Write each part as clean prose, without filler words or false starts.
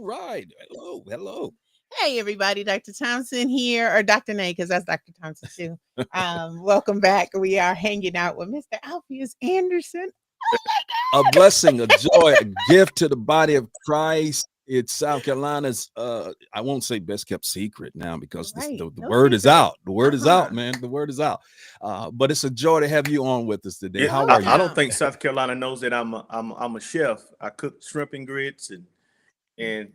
All right. Hello. Hello. Hey, everybody, Dr. Thompson here, or Dr. Nay, because that's Dr. Thompson too. Welcome back. We are hanging out with Mr. Alpheus Anderson. A blessing, a joy, a gift to the body of Christ. It's South Carolina's, I won't say best kept secret now because Right. the No word is secret. out. The word is out, man. The word is out. But it's a joy to have you on with us today. Yeah, How are I you? don't Welcome. think South Carolina knows that I'm a chef. I cook shrimp and grits and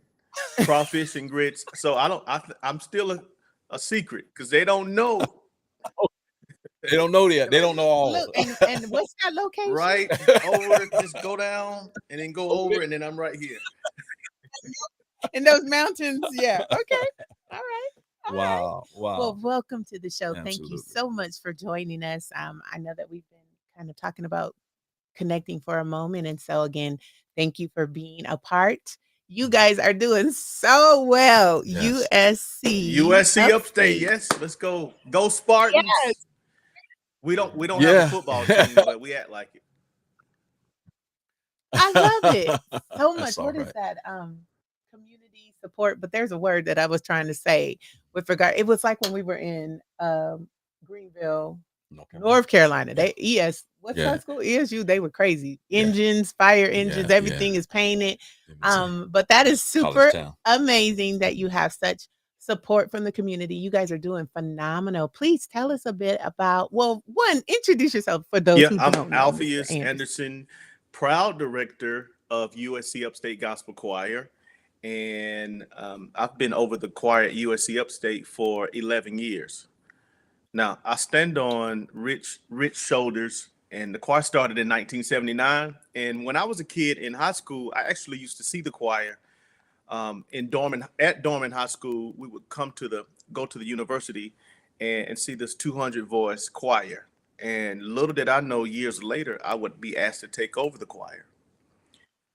crawfish and grits. So I'm still a secret because they don't know. They don't know that. They don't know Look, all. and what's that location? Right over, just go down and then go over, and then I'm right here. In those mountains. Yeah. Okay. All right. All right. Wow. Well, Wow. welcome to the show. Thank you Absolutely. so much for joining us. I know that we've been kind of talking about connecting for a moment. And so, again, thank you for being a part. You guys are doing so well. Yes. USC USC Upstate, Upstate. yes. Let's go Yes, Spartans. We don't have a Yeah. football team, but we act like it. I love it so much. That's all What is right. that? Community support. But there's a word that I was trying to say with regard. It was like when we were in Greenville, North Carolina. North Carolina. Yeah. They ES, what's Yeah. that school? ESU, they were crazy. Yeah. Engines, fire Yeah. engines, Yeah. everything is painted. Let me say But that is college super town. amazing that you have such support from the community. You guys are doing phenomenal. Please tell us a bit about, well, one, introduce yourself for those Yeah, who I'm don't know, Mr. Alpheus Anderson. Anderson, proud director of USC Upstate Gospel Choir. And I've been over the choir at USC Upstate for 11 years. Now, I stand on rich shoulders, and the choir started in 1979. And when I was a kid in high school, I actually used to see the choir at Dorman High School. We would go to the university and see this 200 voice choir. And little did I know, years later, I would be asked to take over the choir.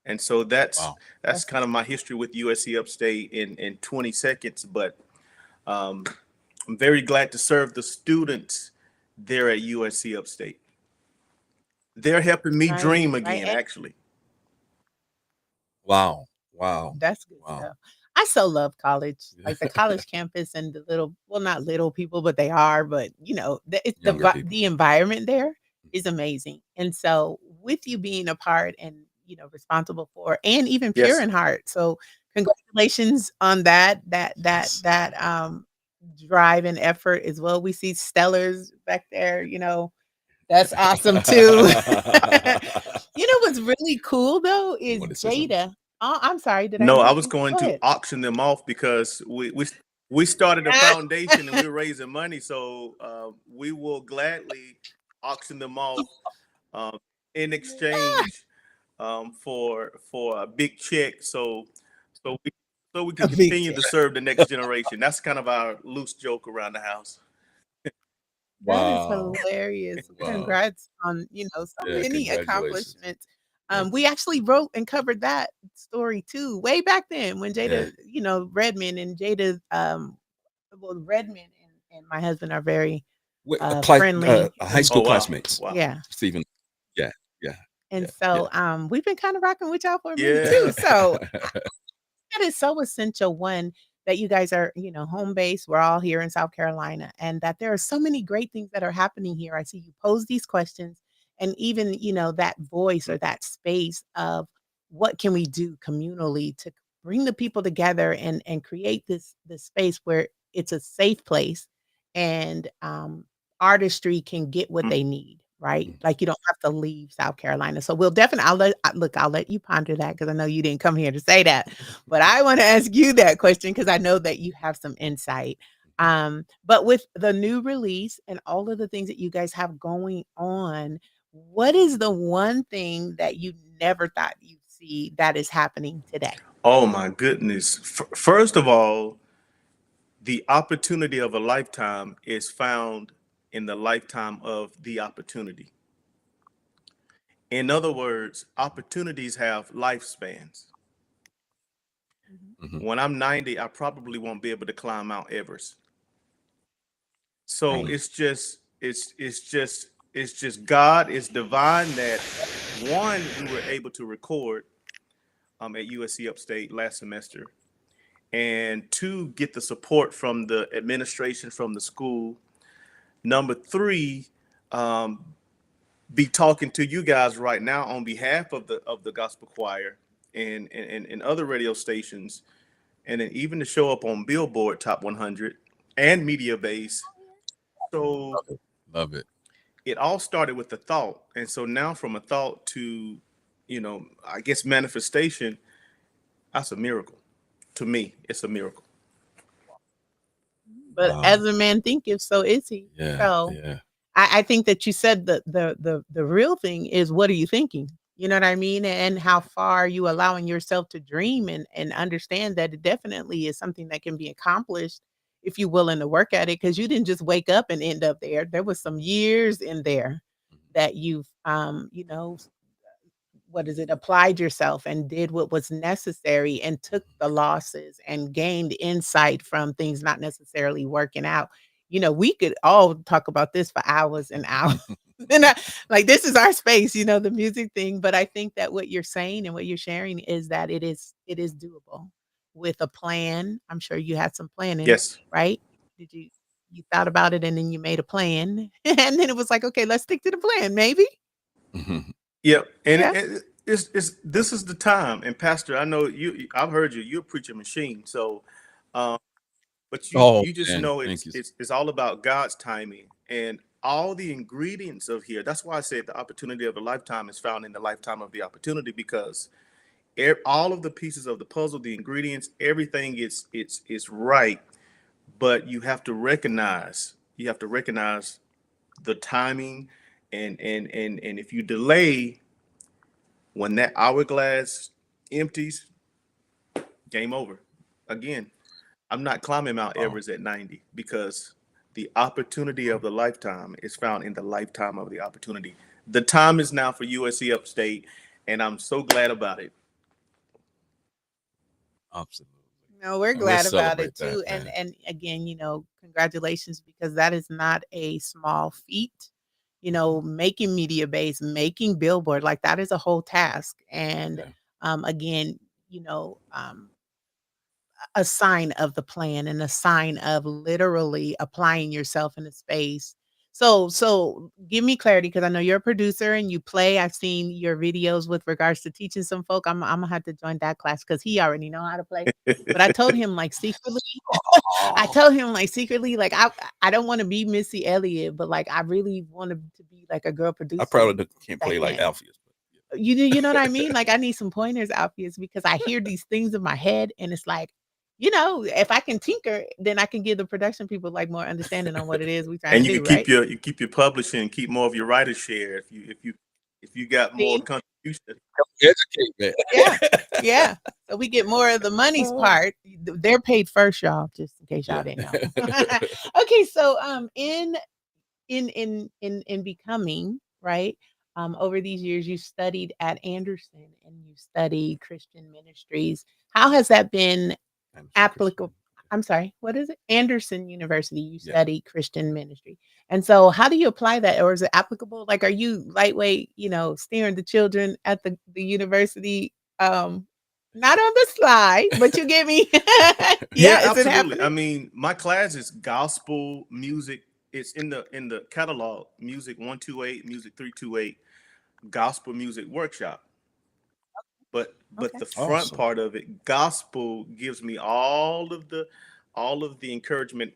And so that's Wow. that's That's kind of my history with USC Upstate in 20 seconds. But um, I'm very glad to serve the students there at USC Upstate. They're helping me right, dream right. again, And actually. Wow. Wow. that's good Wow. stuff. I so love college, like the college campus and the little, well, not little people, but they are, but it's Younger people. the environment there is amazing. And so, with you being a part and responsible for, and even pure Yes. in heart, so congratulations on Yes. drive and effort as well. We see Stellars back there, that's awesome too. What's really cool though You is want to say something? Jada. Oh, I'm sorry. Did I No, I interrupt was you? going Go to ahead. auction them off because we started a foundation and we're raising money, so we will gladly auction them off um, in exchange for a big check. So we so we A can big continue check. to serve the next generation. That's kind of our loose joke around the house. That is Wow. hilarious. Wow. Congrats on, so Yeah. many Congratulations. accomplishments. Yeah. We actually wrote and covered that story too, way back then when Yeah. Jada, Redmond and Jada, well, Redmond and my husband are very friendly High and school Oh wow, classmates. wow, yeah. Stephen. Yeah. Yeah. And Yeah. Yeah. so we've been kind of rocking with y'all for a minute yeah. too. So that is so essential. One, that you guys are, home base. We're all here in South Carolina, and that there are so many great things that are happening here. I see you pose these questions, and even, that voice or that space of what can we do communally to bring the people together and create this space where it's a safe place and artistry can get what Mm. they need. Right, Mm. like you don't have to leave South Carolina. So we'll definitely. I'll let you ponder that because I know you didn't come here to say that, but I want to ask you that question because I know that you have some insight. But with the new release and all of the things that you guys have going on, what is the one thing that you never thought you'd see that is happening today? Oh my goodness. First of all, the opportunity of a lifetime is found in the lifetime of the opportunity. In other words, opportunities have lifespans. Mhm. Mhm. When I'm 90, I probably won't be able to climb Mount Everest. So Right. Mm. it's just God, it's divine that one, we were able to record at USC Upstate last semester. and two, get the support from the administration, from the school. Number three, um, be talking to you guys right now on behalf of the gospel choir and other radio stations, and then even to show up on Billboard Top 100 and Media Base. So Love it. Love it. it all started with the thought, and so now from a thought to, I guess manifestation. That's a miracle. To me, it's a miracle. But Wow. as a man thinketh, so is he. Yeah. So Yeah. I think that you said the real thing is, what are you thinking? You know what I mean? And how far are you allowing yourself to dream and understand that it definitely is something that can be accomplished if you're willing to work at it. Because you didn't just wake up and end up there. There was some years in there that you've what is it, applied yourself and did what was necessary and took the losses and gained insight from things not necessarily working out. We could all talk about this for hours and hours. And like, this is our space, the music thing. But I think that what you're saying and what you're sharing is that it is doable with a plan. I'm sure you had some planning, Yes. right? Did you thought about it and then you made a plan and then it was like, okay, let's stick to the plan, maybe. Yep. And Yeah. it's this is the time. And Pastor, I know you. I've heard you. You're a preacher machine. So, um, but you Oh you just man, know thank it's you. it's all about God's timing and all the ingredients of here. That's why I said the opportunity of a lifetime is found in the lifetime of the opportunity, because all of the pieces of the puzzle, the ingredients, everything is right. But you have to recognize the timing, and if you delay, when that hourglass empties, game over. Again, I'm not climbing Mount Wow. Everest at 90, because the opportunity of the lifetime is found in the lifetime of the opportunity. The time is now for USC Upstate, and I'm so glad about it. Absolutely. No, we're And let's glad about it celebrate that, too. And man. and again, congratulations, because that is not a small feat. Making media base, making billboard, like that is a whole task. And Yeah. again, a sign of the plan and a sign of literally applying yourself in a space. So give me clarity, because I know you're a producer and you play. I've seen your videos with regards to teaching some folk. I'm gonna have to join that class because he already know how to play. But I told him, like, secretly, I Oh, told him, like, secretly, like, I don't want to be Missy Elliott, but like I really wanted to be like a girl I producer probably can't that play like can. Alpheus, but You know what I mean? Like, I need some pointers, Alpheus, because I hear these things in my head, and it's like, if I can tinker, then I can give the production people like more understanding on what it is we trying to And you can do, keep right? your publishing, keep more of your writer share if you got more See? contribution. educate Yeah. me. Yeah. So we get more of the money's part. They're paid first, y'all, just in case y'all Yeah. didn't know. Okay, so in becoming, right? Over these years, you studied at Anderson and you studied Christian ministries. How has that been Anderson Christian. applicable? I'm sorry, what is it? Anderson University, you Yeah. study Christian ministry. And so how do you apply that? Or is it applicable? Like, are you lightweight, steering the children at the university? Not on the slide, but you get me. Yeah, Yeah, is it absolutely. I happening? mean, my class is gospel music. It's in the catalog, music 128, music 328, gospel music workshop. But Okay. the front Awesome. part of it, gospel, gives me all of the encouragement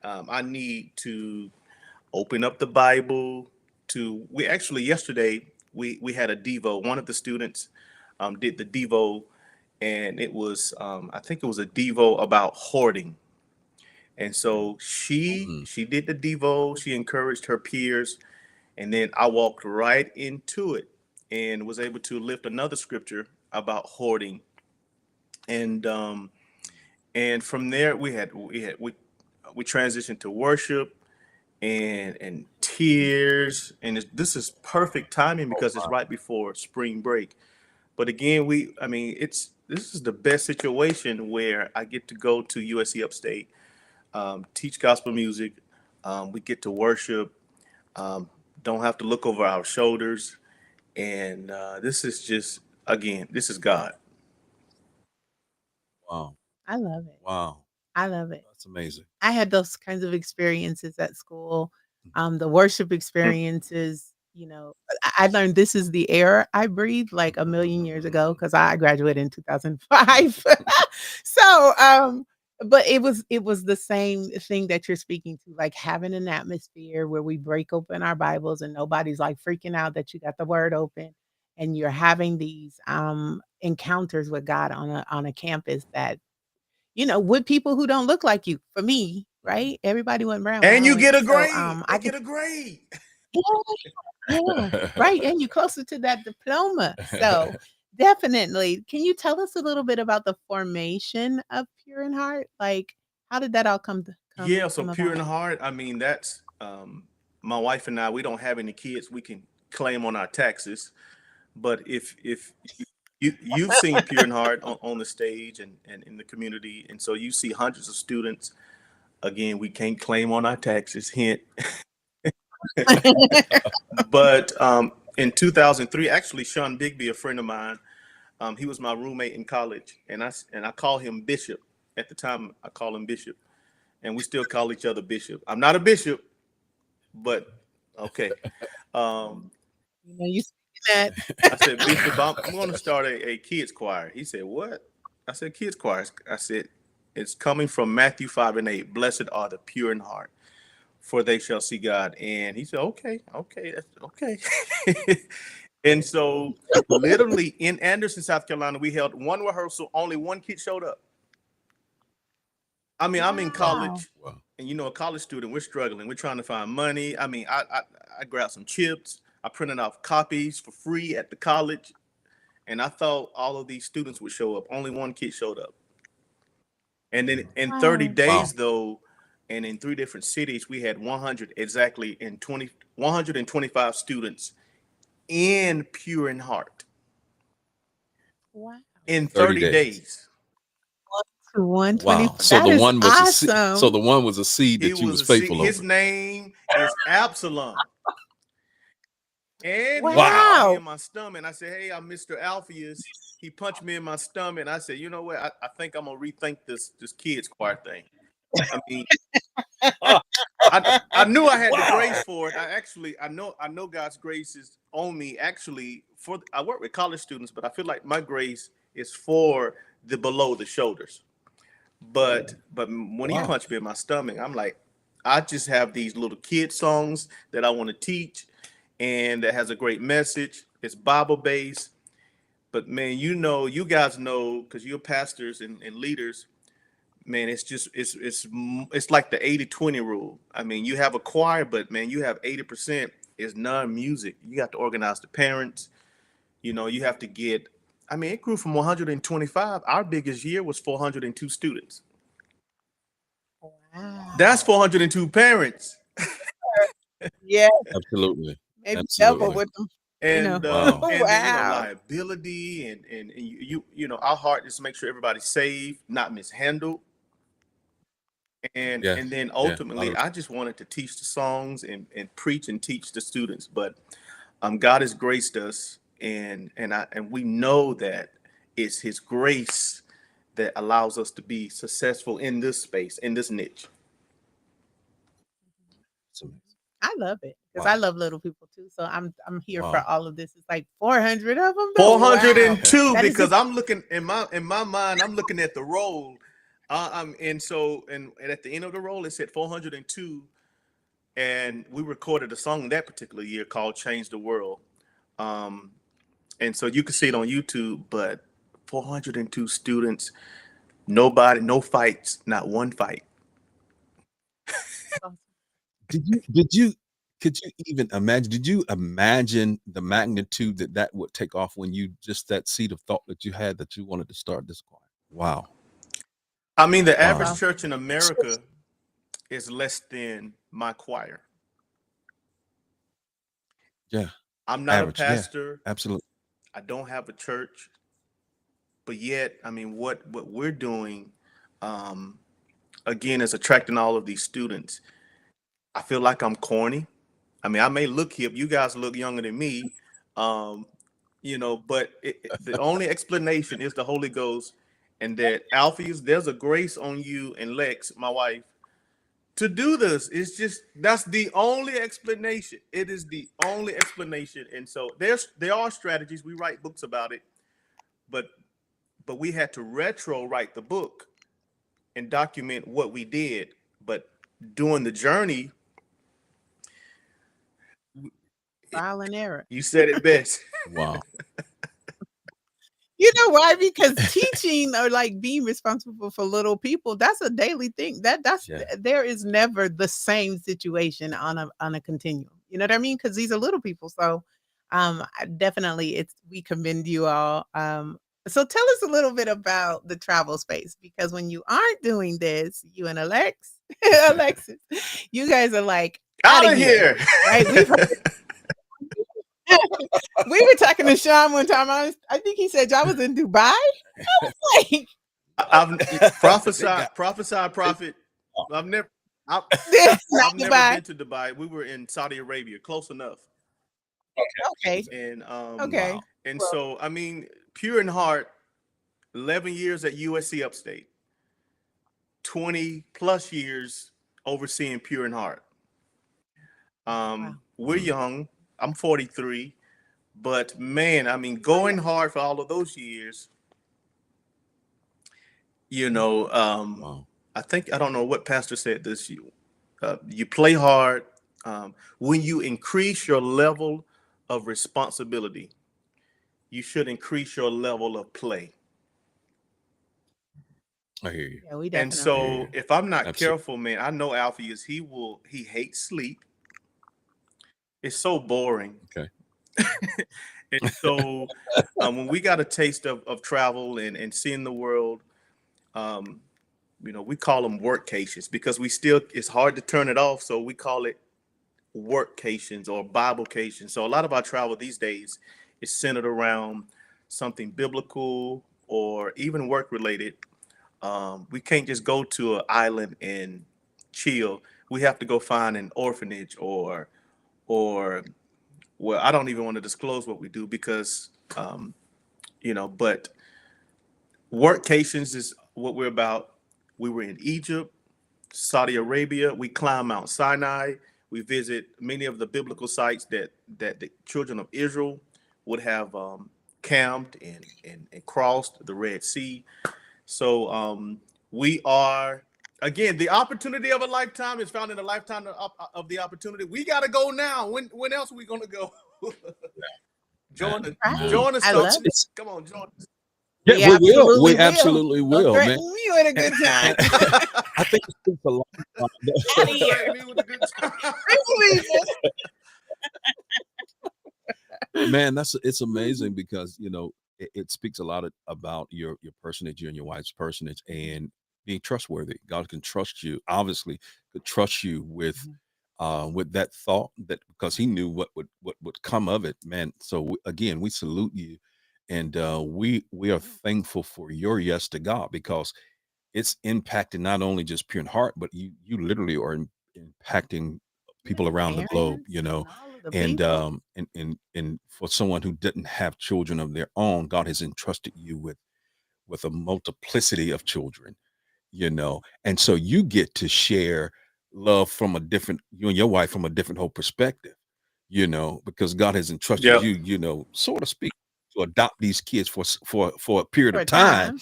I need to open up the Bible. To we actually yesterday we had a Devo. One of the students did the Devo, and it was I think it was a Devo about hoarding. And so she Mm. she did the Devo. She encouraged her peers, and then I walked right into it and was able to lift another scripture about hoarding. And from there we transitioned to worship and tears, and this is perfect timing Oh, because it's wow. right before spring break. But again, I mean, this is the best situation where I get to go to USC Upstate, teach gospel music. We get to worship, um, don't have to look over our shoulders, and this is just, again, this is God. Wow. I love it. Wow, I love it. that's amazing. I had those kinds of experiences at school, the worship experiences, I learned this is the air I breathe like a million years ago because I graduated in 2005. So, but it was the same thing that you're speaking to, like having an atmosphere where we break open our Bibles and nobody's like freaking out that you got the word open and you're having these encounters with God on a campus that with people who don't look like you. For me, right? Everybody went brown when I And you went. get a So, grade. I They get get a grade. yeah, yeah, right, and you're closer to that diploma. So, definitely. Can you tell us a little bit about the formation of Pure in Heart? Like, how did that all come to Yeah, so come pure in about? heart. I mean, that's my wife and I. We don't have any kids. We can claim on our taxes. But if you've seen Pure in Heart on the stage and in the community, and so you see hundreds of students. Again, we can't claim on our taxes. Hint. But in 2003, actually, Sean Bigby, a friend of mine, he was my roommate in college, and I call him Bishop. At the time, I call him Bishop, and we still call each other Bishop. I'm not a bishop, but okay. Um, You saying I said, Bishop, I'm going to start a kids choir. He said, what? I said, kids choir. I said, it's coming from Matthew 5:8. Blessed are the pure in heart, for they shall see God. And he said, okay, okay, that's okay. And so, literally in Anderson, South Carolina, we held one rehearsal. Only one kid showed up. I mean, I'm in wow. college, Wow. and a college student, we're struggling. We're trying to find money. I mean, I grabbed some chips. I printed off copies for free at the college, and I thought all of these students would show up. Only one kid showed up. And then in 30 Wow. days, Wow. though, and in three different cities, we had 100 exactly in 125 students in Pure in Heart Wow. in 30 30 days. days. To Wow. 124. So That the is one was so awesome. the one was a seed He that you was was faithful his over. name is Absalom. And he punched Wow. me in Wow. my stomach. I said, hey, I'm Mr. Alpheus. He punched me in my stomach. And I said, you know what? I think I'm gonna rethink this kids choir thing. I mean, I knew I had the Wow. grace for it. I know God's grace is on me. Actually, I work with college students, but I feel like my grace is for the below the shoulders. But when he Wow. punched me in my stomach, I'm like, I just have these little kid songs that I want to teach, and that has a great message. It's Bible based. But man, you guys know because you're pastors and leaders. Man, it's just it's like the 80-20 rule. I mean, you have a choir, but man, you have 80% is non-music. You got to organize the parents. You have to get. I mean, it grew from 125. Our biggest year was 402 students. That's Wow. 402 parents. Yeah, Absolutely. maybe double Absolutely. with them, And Wow. and then Wow. liability and our heart is to make sure everybody's safe, not mishandled. And Yes. then Yeah. A lot ultimately of I just wanted to teach the songs and preach and teach the students. But God has graced us, and we know that it's his grace that allows us to be successful in this space, in this niche. it's amazing. I love it because I Wow. love little people too. So I'm here for Wow. all of this. It's like 400 of them though. Wow. 402, That is because ex- I'm looking in my mind, I'm looking at the roll. And at the end of the roll, it said 402, and we recorded a song that particular year called "Change the World." Um, and so you can see it on YouTube. But 402 students, nobody, no fights, not one fight. awesome. Did you could you even imagine, did you imagine the magnitude that that would take off when you just that seed of thought that you had that you wanted to start this choir? Wow. I mean, the That's average Wow. awesome. church in America is less than my choir. Yeah. I'm not a Average. Yeah. pastor. Absolutely. I don't have a church. But yet, I mean, what we're doing, um, again, is attracting all of these students. I feel like I'm corny. I mean, I may look hip. You guys look younger than me, um, but the only explanation is the Holy Ghost, and that Alpheus, there's a grace on you and Lex, my wife, to do this. It's just that's the only explanation. It is the only explanation. And so there are strategies. We write books about it, but we had to retro write the book and document what we did. But during the journey, Trial and error. you said it best. Wow. You know why? Because teaching or like being responsible for little people, that's a daily thing. Yeah. There is never the same situation on a continuum. You know what I mean? Because these are little people. So definitely we commend you all. So tell us a little bit about the travel space, because when you aren't doing this, you and Alexis, you guys are like Out out of of here. here. Right? We were talking to Sean one time. I think he said y'all was in Dubai. I was like, I've prophesied, got- prophet. I've never this not I've never Dubai. been to Dubai. We were in Saudi Arabia, close enough. Okay. And Okay. Wow. and Well, so I mean, pure in heart, 11 years at USC Upstate, 20 plus years overseeing Pure in Heart. wow. We're young. I'm 43, but man, I mean, going hard for all of those years, you know, Wow. I think I don't know what pastor said this. You play hard when you increase your level of responsibility. You should increase your level of play. I hear you. Yeah, we And definitely. so, Yeah. if I'm not Absolutely. careful, man, I know Alfie is. He hates sleep. It's so boring. Okay. And so, when we got a taste of travel and seeing the world, um, we call them workcations because it's hard to turn it off. So we call it workcations or Biblecations. So a lot of our travel these days is centered around something biblical or even work related. We can't just go to an island and chill. We have to go find an orphanage or well, I don't even want to disclose what we do because but workcations is what we're about. We were in Egypt, Saudi Arabia. We climb Mount Sinai. We visit many of the biblical sites that the children of Israel would have camped and crossed the Red Sea. So we are again the opportunity of a lifetime is found in a lifetime of the opportunity. We got to go now. When else are we going to go? join us, Right. join us, I So love coaches. it. Come on, join us. yeah, We we will. absolutely We will. absolutely Don't will, man. threaten me with a good time. I think it speaks a lot. Out Don't of here. threaten me with a good time. I believe it. Man, it's amazing because it speaks a lot about your personage, you and your wife's personage, and being trustworthy. God can trust you, obviously, could trust you with that thought, that because He knew what would come of it, man. So again, we salute you, and we are thankful for your yes to God, because it's impacting not only just Pure in Heart, but you literally are impacting people Yeah, around the globe, parents and all of the and people. and for someone who didn't have children of their own, God has entrusted you with a multiplicity of children, and so you get to share love from a different, you and your wife, from a different whole perspective, because God has entrusted Yep. you, so to speak, to adopt these kids for a period For of a time, time.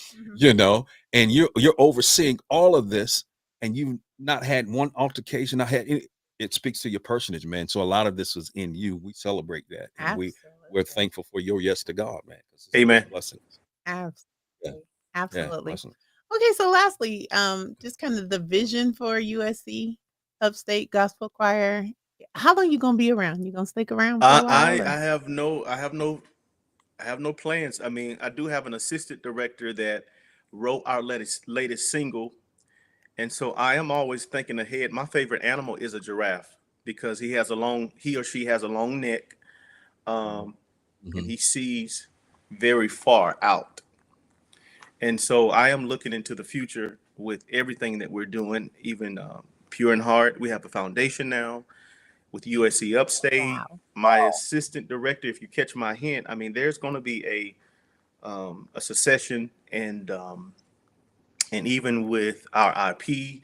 and you're overseeing all of this, and you've not had one altercation. It speaks to your personage, man. So a lot of this is in you. We celebrate that, and we're Absolutely. thankful for your yes to God, man. 'Cause it's Amen. blessings. Yeah, Absolutely. yeah, Absolutely. blessings. Okay, so lastly, just kind of the vision for USC Upstate Gospel Choir. How long you gonna be around? You gonna stick around for a while? I have no plans. I mean, I do have an assistant director that wrote our latest single, and so I am always thinking ahead. My favorite animal is a giraffe because he or she has a long neck, um, and Mhm. he sees very far out. And so I am looking into the future with everything that we're doing, even Pure in Heart. We have a foundation now with USC Upstate. Wow. My assistant director, if you catch my hint, I mean, there's going to be a succession and and even with our IP,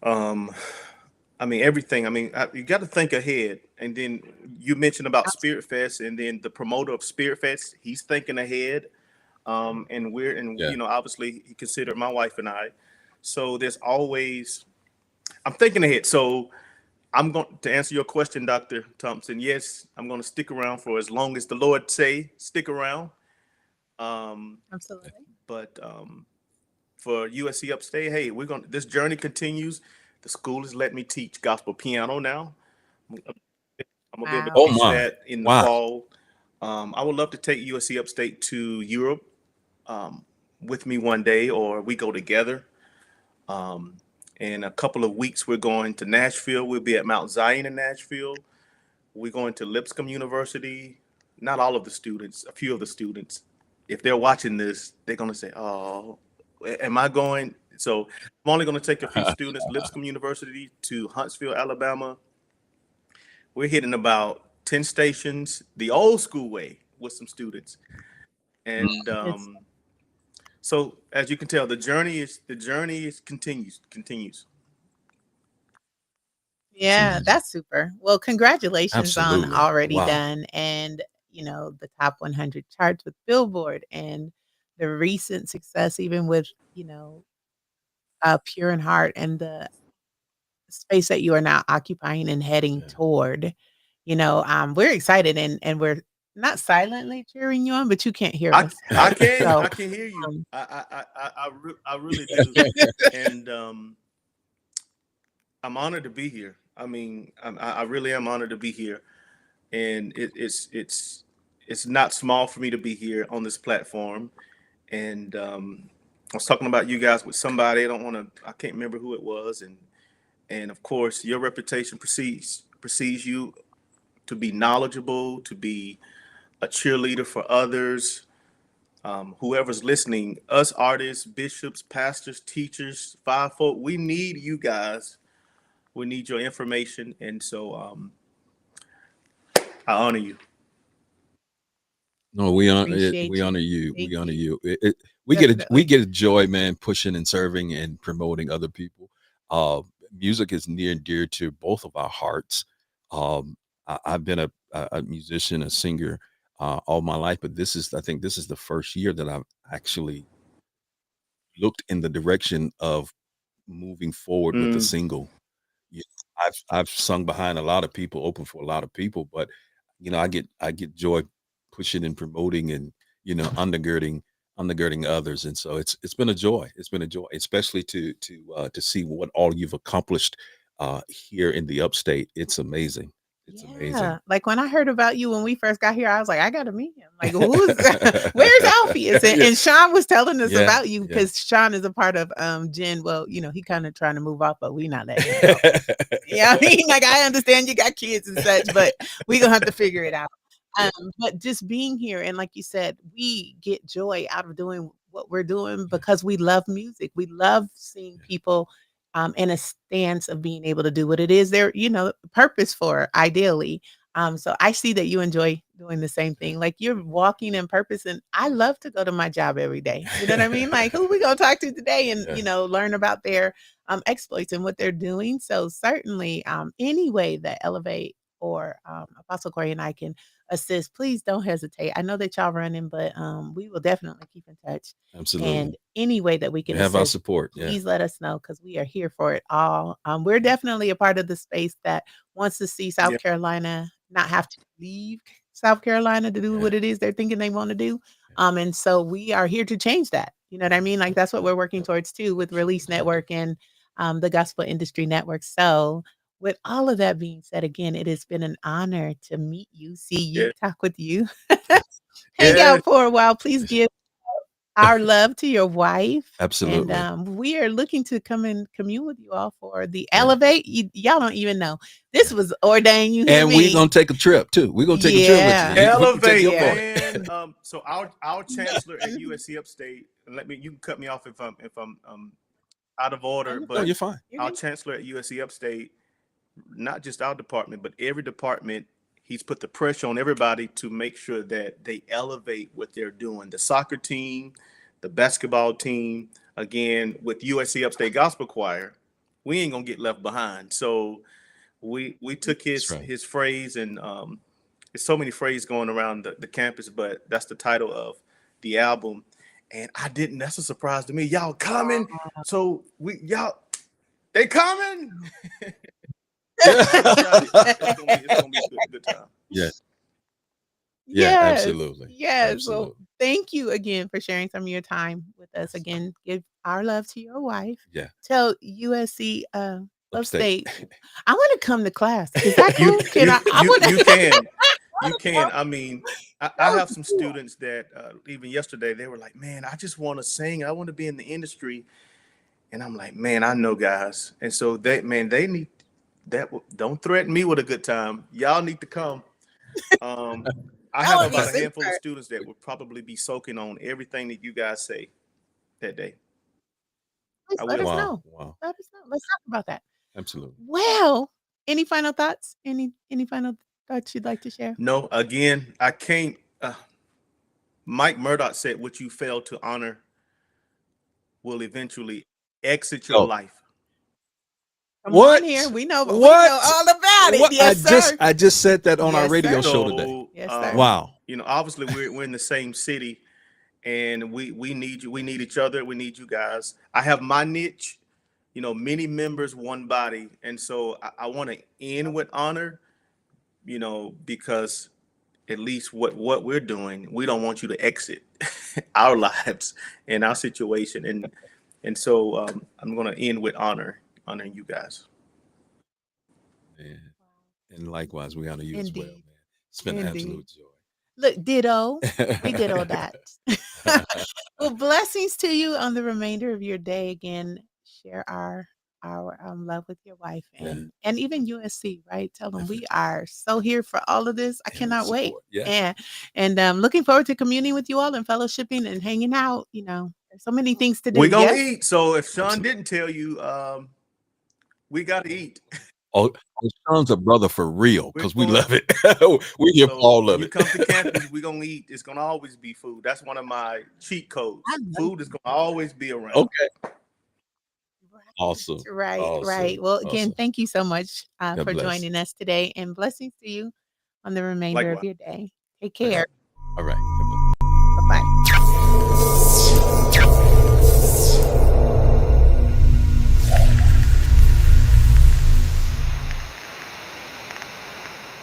um, I mean everything. I mean, you got to think ahead. And then you mentioned about Spirit Fest, and then the promoter of Spirit Fest, he's thinking ahead. And Yeah. obviously he considered my wife and I. So there's always, I'm thinking ahead. So I'm going to answer your question, Dr. Thompson. Yes, I'm going to stick around for as long as the Lord say stick around. Um, Absolutely. but for USC Upstate, hey, this journey continues. The school has let me teach gospel piano now. I'm gonna be able to Oh Wow. teach my. that in the Wow. fall. I would love to take USC Upstate to Europe um, with me one day, or we go together. Um, in a couple of weeks, we're going to Nashville. We'll be at Mount Zion in Nashville. We're going to Lipscomb University. Not all of the students, a few of the students. If they're watching this, they're going to say, "Oh, am I going?" So I'm only going to take a few students. Lipscomb University to Huntsville, Alabama. We're hitting about 10 stations the old school way with some students. And It's so as you can tell, the journey is continues. It's Yeah, amazing. that's super. Well, congratulations on Absolutely. already Wow. done and, the top 100 charts with Billboard and the recent success even with, Pure in Heart and the space that you are now occupying and heading Yeah. toward. We're excited and we're not silently cheering you on, but you can't hear I us. I can So, I can hear you. um I really do, and I'm honored to be here. I mean, I really am honored to be here, and it's not small for me to be here on this platform. And I was talking about you guys with somebody. I can't remember who it was, and of course, your reputation precedes you to be knowledgeable, to be a cheerleader for others. Whoever's listening, us artists, bishops, pastors, teachers, fivefold, we need you guys. We need your information, and so I honor you. No, we honor it. We appreciate honor you. you. Thank We honor you. you. We Definitely. get a joy, man, pushing and serving and promoting other people. Uh, Music is near and dear to both of our hearts. I've been a musician, a singer, all my life, but I think this is the first year that I've actually looked in the direction of moving forward with a Mm, single. Yeah, I've sung behind a lot of people, open for a lot of people, but I get joy pushing and promoting and undergirding others, and so it's been a joy. It's been a joy, especially to see what all you've accomplished here in the upstate. It's amazing. It's amazing. Yeah, like, when I heard about you when we first got here, I was like, "I gotta meet him." Like, "Who's where's Alpheus?" And Yeah, Sean was telling us yeah, about you yeah. because Sean is a part of, Jen well, he kinda trying to move off, but we not letting him go. Yeah, I mean, like, I understand you got kids and such, but we gonna have to figure it out. But just being here and like you said, we get joy out of doing what we're doing Yeah, because we love music. We love seeing yeah, people, in a stance of being able to do what it is they're, purpose for ideally. So I see that you enjoy doing the same thing. Like you're walking in purpose, and I love to go to my job every day. You know what I mean? Like who we gonna talk to today, and yeah. learn about their exploits and what they're doing. So certainly, any way that Elevate or Apostle Corey and I can assist, please don't hesitate. I know that y'all running, but we will definitely keep in touch. Absolutely. And any way that we You can have our assist, support. Yeah, please let us know because we are here for it all. We're definitely a part of the space that wants to see yeah, South Carolina not have to leave South Carolina to do yeah, what it is they're thinking they want to do. yeah. And so we are here to change that. You know what I mean? Like that's what we're working towards too with Release Network and the Gospel Industry Network. So with all of that being said, again, it has been an honor to meet you, see you, yeah, talk with you, hang yeah, out for a while. Please give our love to your wife, and, Absolutely. we are looking to come and commune with you all for the Yeah, Elevate. Y'all don't even know. This yeah. was ordained, you hear And we're me? gonna take a trip too. We're gonna take a trip with you. Yeah, We can take your Elevate, yeah. boy. man. So our chancellor at USC Upstate, and you can cut me off if I'm out of Oh, order, you're No, but fine. you're fine. You're our good. chancellor at USC Upstate, not just our department, but every department, he's put the pressure on everybody to make sure that they elevate what they're doing. The soccer team, the basketball team, again, with USC Upstate Gospel Choir, we ain't gonna get left behind. So we took That's right. his phrase, and there's so many phrases going around the campus, but that's the title of the album. And I didn't. That's a surprise to me. Y'all coming? So they coming? Excited. It's gonna be a good time. Yeah. Yeah, Yes, absolutely. yes. Well, Absolutely. thank you again for sharing some of your time with us. Again, give our love to your wife. Yeah. Tell USC Upstate. Upstate. I want to come to class. Is that You cool? Can I you want you to. can. You can. I mean, I have some students that even yesterday they were like, "Man, I just want to sing. I want to be in the industry." And I'm like, "Man, I know guys." And so they need that. Don't threaten me with a good time. Y'all need to come. Um, I That have would be about a handful of super. students that would probably be soaking on everything that you guys say that day. Please I let will. us Wow. know. Wow. Let us know. Let's talk about that. Absolutely. Well, any final thoughts? Any final thoughts you'd like to share? No, again, I can't. Mike Murdoch said, "What you fail to honor will eventually exit your Oh, life." Come on here. what? We know What? all about it. What? Yes, sir. I just said that on our Yes, radio sir. show today. So, Yes, sir. Wow. obviously we're in the same city, and we need you. We need each other. We need you guys. I have my niche. Many members, one body, and so I want to end with honor. Because at least what we're doing, we don't want you to exit our lives and our situation, and so I'm going to end with honoring you guys. Man. And likewise, we honor you as well, Indeed. man. It's been an Indeed. absolute Look, ditto. We ditto joy. that. Well, blessings to you on the remainder of your day. Again, share our love with your wife Yeah, and even USC, right? Tell them we definitely. are so here for all of this. I And cannot wait. support. Yeah, And looking forward to communing with you all and fellowshipping and hanging out. There's so many things to do. We're gonna Yes. eat. So if Sean absolutely. didn't tell you, we got to eat. Oh, Sean's a brother for real We're because we going. love it. We give So all when of you it. come to campus, we're gonna eat. It's gonna always be food. That's one of my cheat I codes. love Food is gonna always be around. Okay. Right, Awesome. right, right. Awesome. Well, again, Awesome. thank you so much God for bless. joining us today and blessings to you on the remainder of Likewise. your day. Take All right. care. All right.